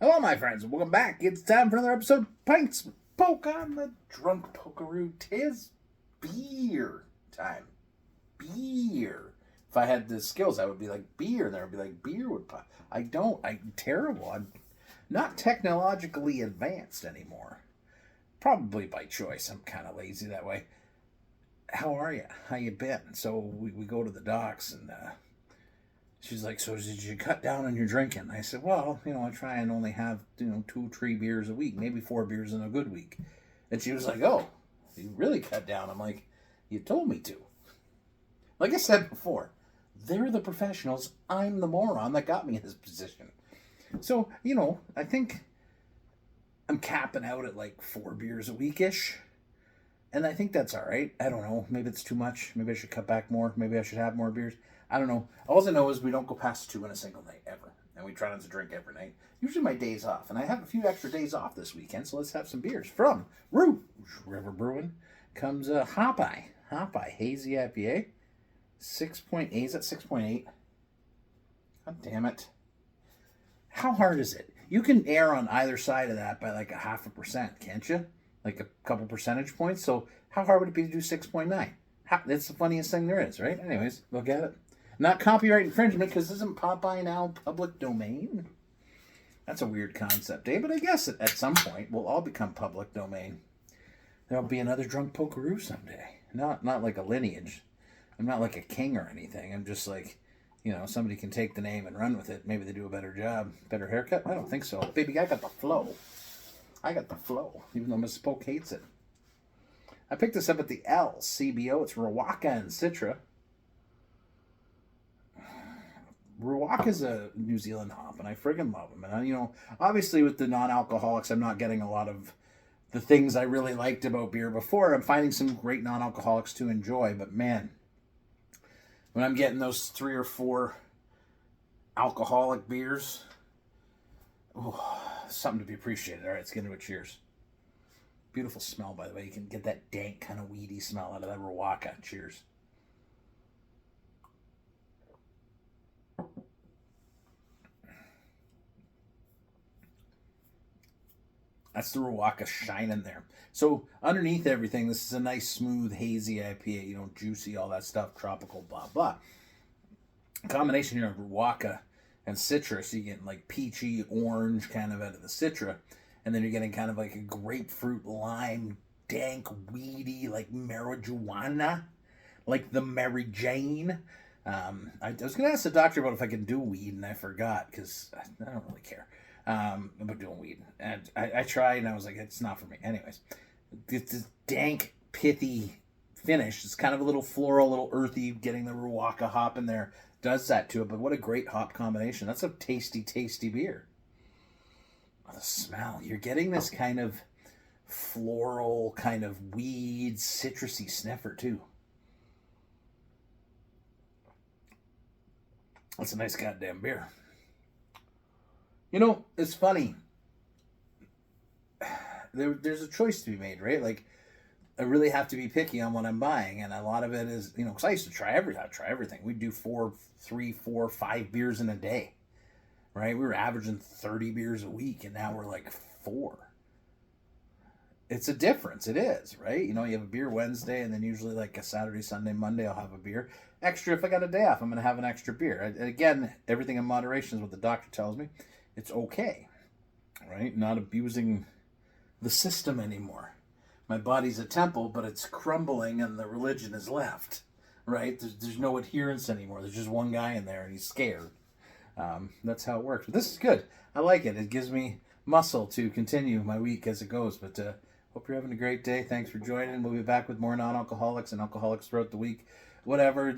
Hello, my friends, and welcome back. It's time for another episode of Pints Poke on the Drunk Pokeroo. 'Tis beer time. Beer. If I had the skills, I would be like beer, and there would be like beer would pop. I don't. I'm terrible. I'm not technologically advanced anymore. Probably by choice. I'm kind of lazy that way. How are you? How you been? So we go to the docks, and she's like, so did you cut down on your drinking? I said, well, I try and only have, 2-3 beers a week, maybe 4 beers in a good week. And she was like, oh, you really cut down. I'm like, you told me to. Like I said before, they're the professionals. I'm the moron that got me in this position. So, I think I'm capping out at like 4 beers a week-ish. And I think that's all right. I don't know. Maybe it's too much. Maybe I should cut back more. Maybe I should have more beers. I don't know. All I know is we don't go past 2 in a single night, ever. And we try not to drink every night. Usually my days off. And I have a few extra days off this weekend, so let's have some beers. From Rouge River Brewing comes Hopeye. Hopeye Hazy IPA. 6.8. Is that 6.8? God damn it. How hard is it? You can err on either side of that by like 0.5%, can't you? Like a couple percentage points. So how hard would it be to do 6.9? That's the funniest thing there is, right? Anyways, look at it. Not copyright infringement, because isn't Popeye now public domain? That's a weird concept, eh? But I guess at some point we'll all become public domain. There'll be another Drunk Pokeroo someday. Not like a lineage. I'm not like a king or anything. I'm just like, somebody can take the name and run with it. Maybe they do a better job. Better haircut? I don't think so. Baby, I got the flow. Even though Miss Spoke hates it. I picked this up at the LCBO. It's Rouge and Citra. Rouge is a New Zealand hop, and I friggin' love them. And, obviously with the non-alcoholics, I'm not getting a lot of the things I really liked about beer before. I'm finding some great non-alcoholics to enjoy, but man, when I'm getting those 3 or 4 alcoholic beers, something to be appreciated. All right, let's get into it. Cheers. Beautiful smell, by the way. You can get that dank, kind of weedy smell out of that Rouge. Cheers. That's the Rouge shining there. So underneath everything, this is a nice, smooth, hazy IPA. Juicy, all that stuff, tropical, blah, blah. A combination here of Rouge and Citra, so you get like peachy, orange kind of out of the Citra. And then you're getting kind of like a grapefruit, lime, dank, weedy, like marijuana, like the Mary Jane. I was going to ask the doctor about if I can do weed, and I forgot because I don't really care about doing weed. And I tried, and I was like, it's not for me. Anyways, this dank, pithy finish. It's kind of a little floral, a little earthy, getting the Rouge hop in there does that to it. But what a great hop combination. That's a tasty, tasty beer. The smell. You're getting this kind of floral, kind of weed, citrusy sniffer, too. That's a nice goddamn beer. It's funny. There's a choice to be made, right? Like, I really have to be picky on what I'm buying, and a lot of it is, because I used to try everything. We'd do 3, 4, 5 beers in a day. Right? We were averaging 30 beers a week, and now we're like 4. It's a difference. It is, right? You have a beer Wednesday, and then usually like a Saturday, Sunday, Monday, I'll have a beer. Extra, if I got a day off, I'm going to have an extra beer. And again, everything in moderation is what the doctor tells me. It's okay, right? Not abusing the system anymore. My body's a temple, but it's crumbling, and the religion is left, right? There's no adherence anymore. There's just one guy in there, and he's scared. That's how it works. But this is good. I like it. It gives me muscle to continue my week as it goes. But hope you're having a great day. Thanks for joining. We'll be back with more non-alcoholics and alcoholics throughout the week. Whatever.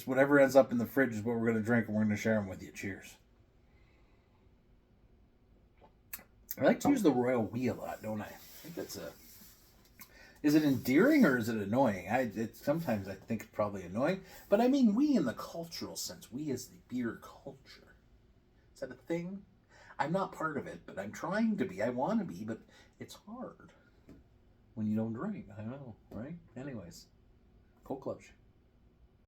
Whatever ends up in the fridge is what we're going to drink, and we're going to share them with you. Cheers. I like to use the royal we a lot, don't I? I think that's Is it endearing or is it annoying? Sometimes I think it's probably annoying. But I mean we in the cultural sense. We as the beer culture. Is that a thing? I'm not part of it, but I'm trying to be. I want to be, but it's hard when you don't drink. I know, right? Anyways, Coke loves you.